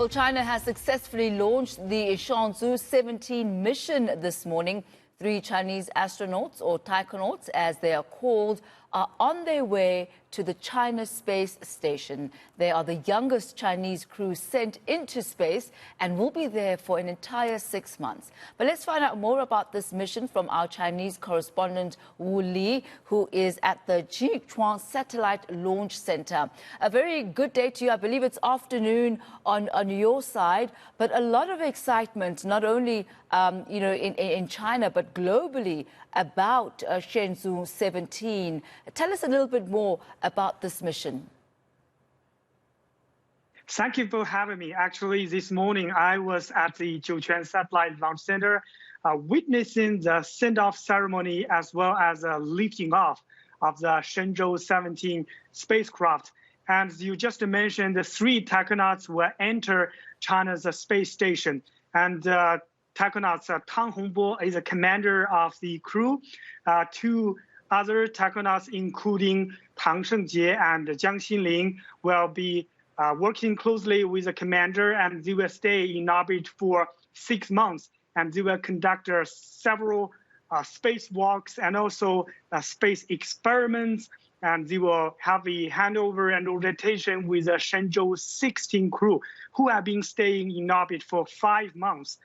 Well, China has successfully launched the Shenzhou 17 mission this morning. 3 Chinese astronauts, or taikonauts as they are called, are on their way to the China space station. They are the youngest Chinese crew sent into space and will be there for an entire 6 months. But let's find out more about this mission from our Chinese correspondent Wu Lei, who is at the Jichuan Satellite Launch Center. A very good day to you. I believe it's afternoon on your side, but a lot of excitement, not only in China, but globally about Shenzhou 17. Tell us a little bit more about this mission. Thank you for having me. Actually, this morning I was at the Jichuan Satellite Launch Center witnessing the send-off ceremony as well as a lifting off of the Shenzhou 17 spacecraft. And as you just mentioned, the 3 taikonauts will enter China's space station. And taikonauts Tang Hongbo is the commander of the crew. 2 other taikonauts, including Tang Shengjie and Jiang Xinling, will be working closely with the commander, and they will stay in orbit for 6 months. And they will conduct several spacewalks and also space experiments. And they will have a handover and orientation with the Shenzhou 16 crew, who have been staying in orbit for 5 months.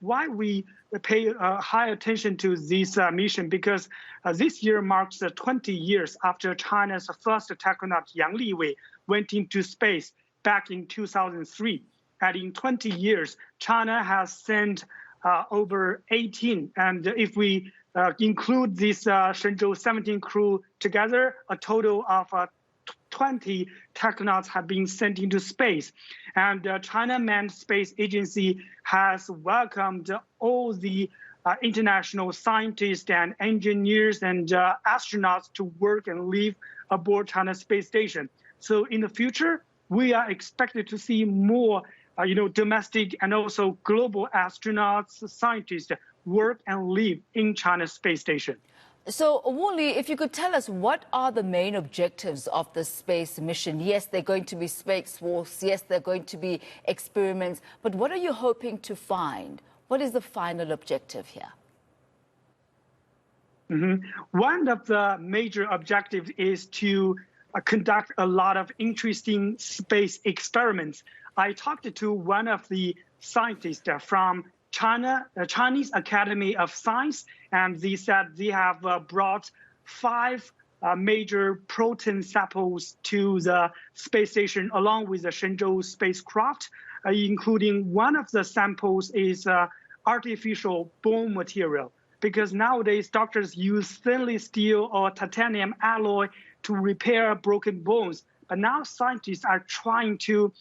Why we pay high attention to this mission? Because this year marks 20 years after China's first taikonaut Yang Liwei went into space back in 2003. And in 20 years, China has sent over 18. And if we include this Shenzhou 17 crew together, a total of 20 taikonauts have been sent into space. And China Manned Space Agency has welcomed all the international scientists and engineers and astronauts to work and live aboard China's space station. So in the future, we are expected to see more domestic and also global astronauts, scientists work and live in China's space station. So, Wu Lei, if you could tell us, what are the main objectives of the space mission? Yes, they're going to be spacewalks. Yes, they're going to be experiments. But what are you hoping to find? What is the final objective here? One of the major objectives is to conduct a lot of interesting space experiments. I talked to one of the scientists from China, the Chinese Academy of Science, and they said they have brought 5 major protein samples to the space station along with the Shenzhou spacecraft, including one of the samples is artificial bone material. Because nowadays doctors use stainless steel or titanium alloy to repair broken bones. But now scientists are trying to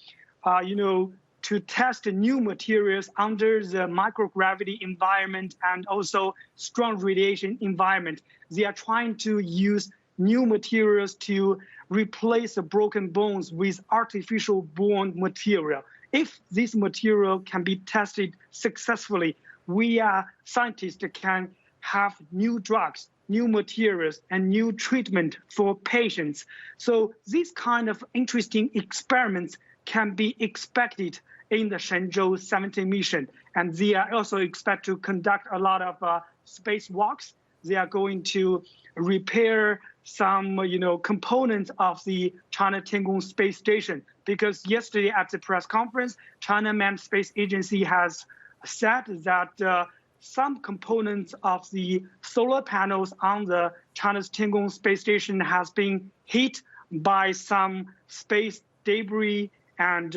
to test new materials under the microgravity environment and also strong radiation environment. They are trying to use new materials to replace the broken bones with artificial bone material. If this material can be tested successfully, we scientists can have new drugs, new materials, and new treatment for patients. So these kind of interesting experiments can be expected in the Shenzhou 17 mission. And they are also expect to conduct a lot of spacewalks. They are going to repair some components of the China Tiangong space station. Because yesterday at the press conference, China Manned Space Agency has said that some components of the solar panels on the China's Tiangong space station has been hit by some space debris, and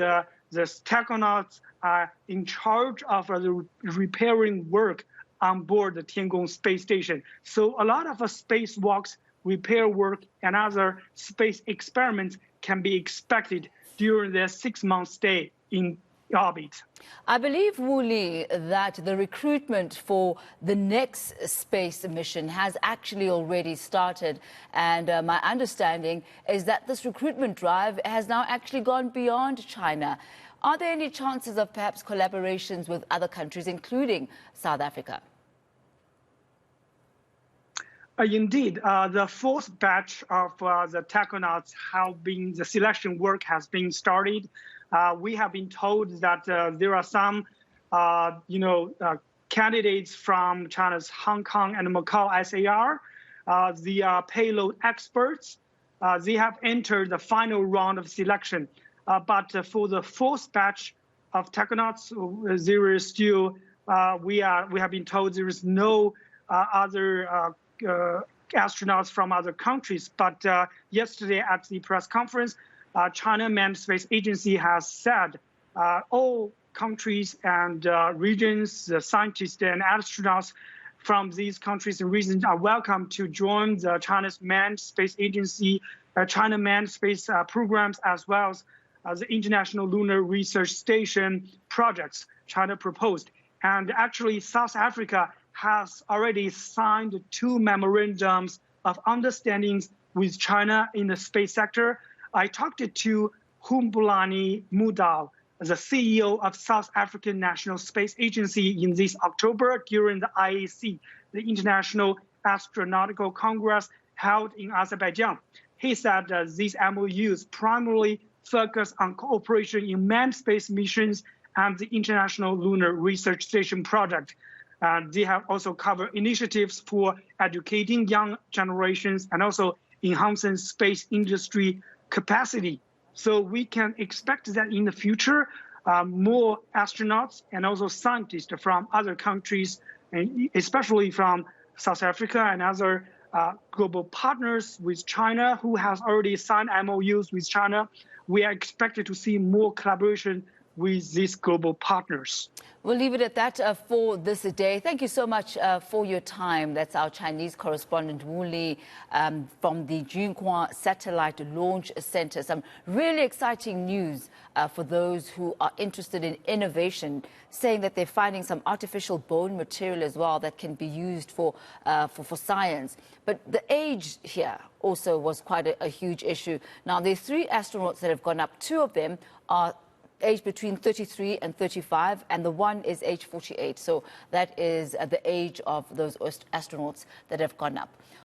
the taikonauts are in charge of the repairing work on board the Tiangong space station. So a lot of spacewalks, repair work, and other space experiments can be expected during their 6-month stay in orbit. I believe, Wu Lei, that the recruitment for the next space mission has actually already started. And my understanding is that this recruitment drive has now actually gone beyond China. Are there any chances of perhaps collaborations with other countries, including South Africa? Indeed, the 4th batch of the taikonauts the selection work has been started. We have been told that there are some, candidates from China's Hong Kong and Macau SAR, the payload experts. They have entered the final round of selection. But for the fourth batch of taikonauts, there is still, we have been told there is no other astronauts from other countries. But yesterday at the press conference, China Manned Space Agency has said all countries and regions, scientists and astronauts from these countries and regions are welcome to join the China's Manned Space Agency, China Manned Space programs, as well as the International Lunar Research Station projects China proposed. And actually, South Africa has already signed 2 memorandums of understandings with China in the space sector. I talked to Humbulani Mudau, the CEO of South African National Space Agency, in this October during the IAC, the International Astronautical Congress held in Azerbaijan. He said these MOUs primarily focus on cooperation in manned space missions and the International Lunar Research Station project. They have also covered initiatives for educating young generations and also enhancing space industry capacity. So we can expect that in the future, more astronauts and also scientists from other countries, and especially from South Africa and other global partners with China who has already signed MOUs with China, we are expected to see more collaboration with these global partners. We'll leave it at that for this day. Thank you so much for your time. That's our Chinese correspondent, Wu Lei, from the Jinhua Satellite Launch Center. Some really exciting news for those who are interested in innovation, saying that they're finding some artificial bone material as well that can be used for science. But the age here also was quite a huge issue. Now, there are 3 astronauts that have gone up. 2 of them are aged between 33 and 35, and the one is age 48. So that is the age of those astronauts that have gone up.